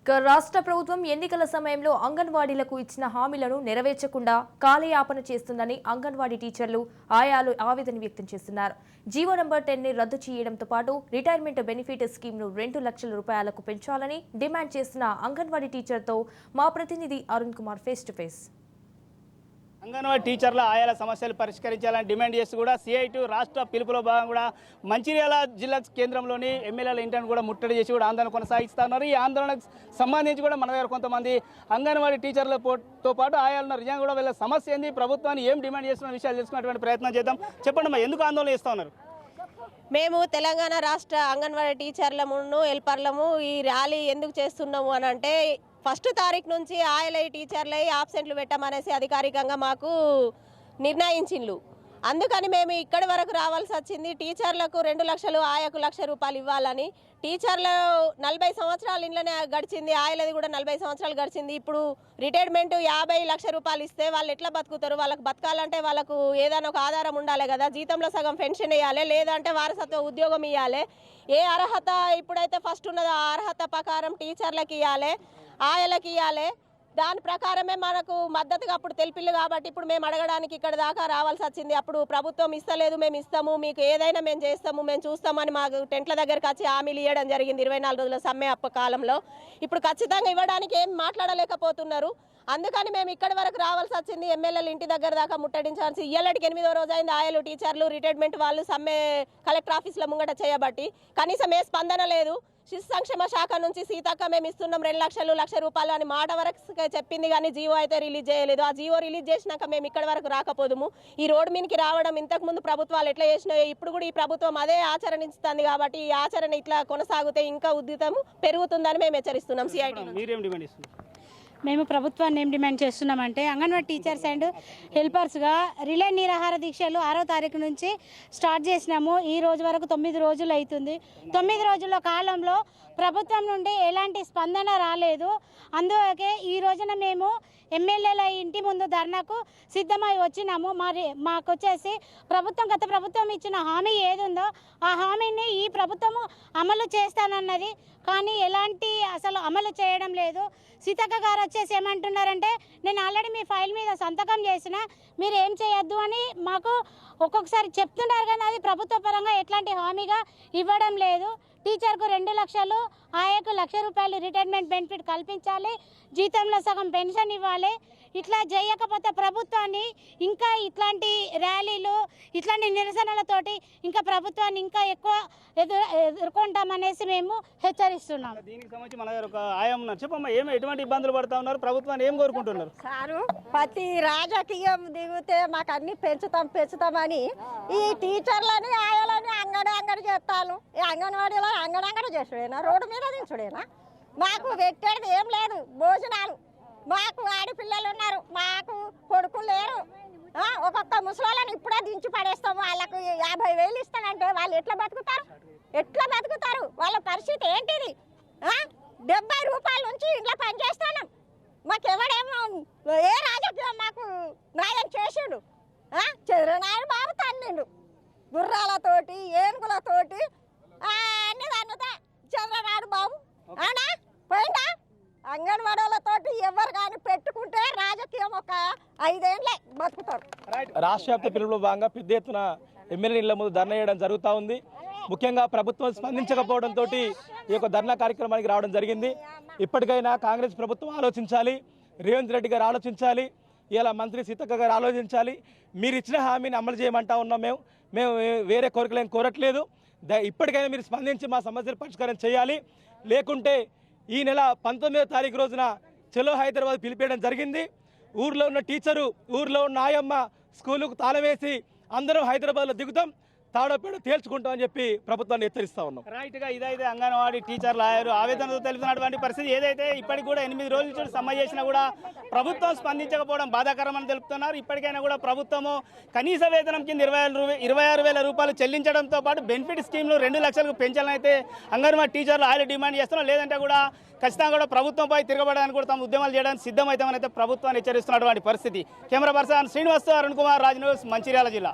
రాష్ట్ర ప్రభుత్వం ఎన్నికల సమయంలో అంగన్వాడీలకు ఇచ్చిన హామీలను నెరవేర్చకుండా కాలయాపన చేస్తుందని అంగన్వాడీ టీచర్లు ఆయాలు ఆవేదన వ్యక్తం చేస్తున్నారు. జీవో నంబర్ 10 ని రద్దు చేయడంతో పాటు రిటైర్మెంట్ బెనిఫిట్ స్కీమ్ను 2 లక్షల రూపాయలకు పెంచాలని డిమాండ్ చేస్తున్న అంగన్వాడీ టీచర్తో మా ప్రతినిధి Arun Kumar face to face. Anganwadi టీచర్ల ఆయాల సమస్యలు పరిష్కరించాలని డిమాండ్ చేస్తూ కూడా సిఐటి రాష్ట్ర పిలుపులో భాగంగా కూడా మంచిర్యాల జిల్లా కేంద్రంలోని ఎమ్మెల్యేల ఇంటిని కూడా ముట్టడి చేసి కూడా ఆందోళన కొనసాగిస్తున్నారు. ఈ ఆందోళనకు సంబంధించి కూడా మన దగ్గర కొంతమంది అంగన్వాడీ టీచర్లతో పాటు ఆయాలు నిజంగా కూడా వీళ్ళ సమస్య ఏంది, ప్రభుత్వాన్ని ఏం డిమాండ్ చేస్తున్న విషయాలు తెలుసుకునేటువంటి ప్రయత్నం చేద్దాం. చెప్పండి అమ్మా, ఎందుకు ఆందోళన చేస్తూ ఉన్నారు? మేము తెలంగాణ రాష్ట్ర అంగన్వాడీ టీచర్లమును హెల్పర్లము ఈ ర్యాలీ ఎందుకు చేస్తున్నాము అని అంటే, ఫస్ట్ తారీఖు నుంచి ఆయలై టీచర్లై ఆబ్సెంట్లు పెట్టమనేసి అధికారికంగా మాకు నిర్ణయించిండ్రు. అందుకని మేము ఇక్కడి వరకు రావాల్సి వచ్చింది. టీచర్లకు 2 లక్షలు, ఆయకు 1 లక్ష రూపాయలు ఇవ్వాలని. టీచర్లు 40 సంవత్సరాలు ఇంట్లోనే గడిచింది, ఆయలది కూడా 40 సంవత్సరాలు గడిచింది. ఇప్పుడు రిటైర్మెంట్ 50 లక్షల రూపాయలు ఇస్తే వాళ్ళు ఎట్లా బతుకుతారు? వాళ్ళకు బతకాలంటే వాళ్ళకు ఏదైనా ఒక ఆధారం ఉండాలి కదా. జీతంలో సగం పెన్షన్ ఇవ్వాలి, లేదంటే వారసత్వ ఉద్యోగం ఇవ్వాలి. ఏ అర్హత ఇప్పుడైతే ఫస్ట్ ఉన్నదో ఆ అర్హత ప్రకారం టీచర్లకు ఇవ్వాలి, ఆయలకు ఇవ్వాలి. దాని ప్రకారమే మనకు మద్దతుగా అప్పుడు తెలిపిల్లు కాబట్టి ఇప్పుడు మేము అడగడానికి ఇక్కడ దాకా రావాల్సి వచ్చింది. అప్పుడు ప్రభుత్వం ఇస్తలేదు, మేము ఇస్తాము, మీకు ఏదైనా మేము చేస్తాము, మేము చూస్తామని మాకు టెంట్ల దగ్గరకు వచ్చి హామీలు ఇవ్వడం జరిగింది 24 రోజుల సమ్మె కాలంలో. ఇప్పుడు ఖచ్చితంగా ఇవ్వడానికి ఏం మాట్లాడలేకపోతున్నారు. అందుకని మేము ఇక్కడి వరకు రావాల్సి వచ్చింది. ఎమ్మెల్యేలు ఇంటి దగ్గర దాకా ముట్టడించాల్సి ఇయ్యాలటికి 8వ రోజు అయింది. ఆయలు టీచర్లు రిటైర్మెంట్ వాళ్ళు సమ్మె కలెక్టర్ ఆఫీస్లో ముంగట చేయబట్టి కనీసం ఏ స్పందన లేదు. శిశు సంక్షేమ శాఖ నుంచి సీతక్క మేము ఇస్తున్నాం 2 లక్షలు, 1 లక్ష రూపాయలు అని మాట వరకు చెప్పింది, కానీ జీవో అయితే రిలీజ్ చేయలేదు. ఆ జీవో రిలీజ్ చేసినాక మేము ఇక్కడి వరకు రాకపోదుము. ఈ రోడ్ మీదకి రావడం ఇంతకుముందు ప్రభుత్వాలు ఎట్లా చేసినాయో ఇప్పుడు కూడా ఈ ప్రభుత్వం అదే ఆచరణిస్తుంది కాబట్టి ఈ ఆచరణ ఇట్లా కొనసాగితే ఇంకా ఉద్యమం పెరుగుతుందని మేము హెచ్చరిస్తున్నాం. సిఐటి మేము ప్రభుత్వాన్ని ఏం డిమాండ్ చేస్తున్నామంటే, అంగన్వాడీ టీచర్స్ అండ్ హెల్పర్స్గా రిలే నిరాహార దీక్షలు 6వ తారీఖు నుంచి స్టార్ట్ చేసినాము. ఈ రోజు వరకు 9 రోజులు అవుతుంది. 9 రోజుల కాలంలో ప్రభుత్వం నుండి ఎలాంటి స్పందన రాలేదు. అందుకే ఈ రోజున మేము ఎమ్మెల్యేల ఇంటి ముందు ధర్నాకు సిద్ధమై వచ్చినాము. మరి మాకు వచ్చేసి గత ప్రభుత్వం ఇచ్చిన హామీ ఏది ఉందో ఆ హామీని ఈ ప్రభుత్వము అమలు చేస్తానన్నది, కానీ ఎలాంటి అసలు అమలు చేయడం లేదు. సీతక్క గారు వచ్చేసి ఏమంటున్నారంటే, నేను ఆల్రెడీ మీ ఫైల్ మీద సంతకం చేసిన, మీరు ఏం చేయొద్దు అని మాకు ఒక్కొక్కసారి చెప్తున్నారు, కానీ అది ప్రభుత్వ పరంగా ఎట్లాంటి హామీగా ఇవ్వడం లేదు. టీచర్కు 2 లక్షలు, ఆయకు 1 లక్ష రూపాయలు రిటైర్మెంట్ బెనిఫిట్ కల్పించాలి, జీతంలో సగం పెన్షన్ ఇవ్వాలి. ఇట్లా చేయకపోతే ప్రభుత్వాన్ని ఇంకా ఇట్లాంటి ర్యాలీలు, ఇట్లాంటి నిరసనలతోటి ఇంకా ప్రభుత్వాన్ని ఇంకా ఎక్కువ ఎదుర్కొంటామనేసి మేము హెచ్చరిస్తున్నాం. దీనికి సంబంధించి మన దగ్గర ఒక ఆయా ఉన్నారు. చెప్పమ్మా, ఎటువంటి ఇబ్బందులు పడుతూ ఉన్నారు? ప్రభుత్వాన్ని ఏం కోరుకుంటున్నారు? సారు, ప్రతి రాజకీయం దిగితే మాకు అన్ని పెంచుతామని ఈ టీచర్లని ఆయాలని అంగడి చేస్తాను. ఈ అంగన్వాడీలో అంగడి చేసుడేనా, రోడ్డు మీద దించుడేనా? మాకు పెట్టేది ఏం లేదు. భోజనాలు, మాకు ఆడపిల్లలు ఉన్నారు, మాకు కొడుకులు లేరు. ఒక్కొక్క ముసలాళ్ళని ఇప్పుడే దించి పడేస్తాము. వాళ్ళకు 50,000 ఇస్తానంటే వాళ్ళు ఎట్లా బతుకుతారు? వాళ్ళ పరిస్థితి ఏంటిది? 70 రూపాయల నుంచి ఇంట్లో పనిచేస్తాను. మాకు ఎవడేమో ఏ రాజకీయం మాకు న్యాయం చేసిండు? చంద్రనారాయణ బాబు తన్నిండు గుర్రాలతోటి, ఏనుగులతోటి అన్ని తన్నుతా చంద్రనారాయణ బాబు. అవునా? పోయిందా? అంగన్వాడీలతోటి ఎవరు కానీ పెట్టుకుంటే రాజకీయం ఒక 5 ఏళ్ళే బతుకుతారు. రాష్ట్ర వ్యాప్త పిలుపులో భాగంగా పెద్ద ఎత్తున ఎమ్మెల్యే ఇళ్ల ముందు ధర్నా చేయడం జరుగుతూ ఉంది. ముఖ్యంగా ప్రభుత్వం స్పందించకపోవడంతో ఈ యొక్క ధర్నా కార్యక్రమానికి రావడం జరిగింది. ఇప్పటికైనా కాంగ్రెస్ ప్రభుత్వం ఆలోచించాలి, రేవంత్ రెడ్డి గారు ఆలోచించాలి, ఇలా మంత్రి సీతక్క గారు ఆలోచించాలి. మీరు ఇచ్చిన హామీని అమలు చేయమంటా ఉన్నాం. మేము వేరే కోరికలు ఏం కోరట్లేదు. ఇప్పటికైనా మీరు స్పందించి మా సమస్యలు పరిష్కారం చేయాలి. లేకుంటే ఈ నెల 19వ తారీఖు రోజున చలో హైదరాబాద్ పిలిపేయడం జరిగింది. ఊర్లో ఉన్న టీచరు, ఊర్లో ఉన్న ఆయమ్మ స్కూలుకు తాళం వేసి అందరం హైదరాబాద్లో దిగుతాం, తాడోపేడ తేల్చుకుంటామని చెప్పి ప్రభుత్వాన్ని హెచ్చరిస్తా ఉన్నాం. రైట్గా ఇదైతే అంగన్వాడీ టీచర్లు ఆయరు ఆవేదనతో తెలుపుతున్నటువంటి పరిస్థితి. ఏదైతే ఇప్పటికి కూడా 8 రోజుల నుంచి సమ్మె చేసినా కూడా ప్రభుత్వం స్పందించకపోవడం బాధాకరమని తెలుపుతున్నారు. ఇప్పటికైనా కూడా ప్రభుత్వము కనీస వేతనం కింద 26,000 రూపాయలు చెల్లించడంతో పాటు బెనిఫిట్ స్కీమ్లు 2 లక్షలకు పెంచాలని అయితే అంగన్వాడీ టీచర్లు ఆయలు డిమాండ్ చేస్తున్నారు. లేదంటే కూడా ఖచ్చితంగా కూడా ప్రభుత్వంపై తిరగబడడానికి కూడా తాము ఉద్యమాలు చేయడానికి సిద్ధమవుతామని అయితే ప్రభుత్వాన్ని హెచ్చరిస్తున్నటువంటి పరిస్థితి. Camera person Srinivas, Arun Kumar, Raj news, Mancherial జిల్లా.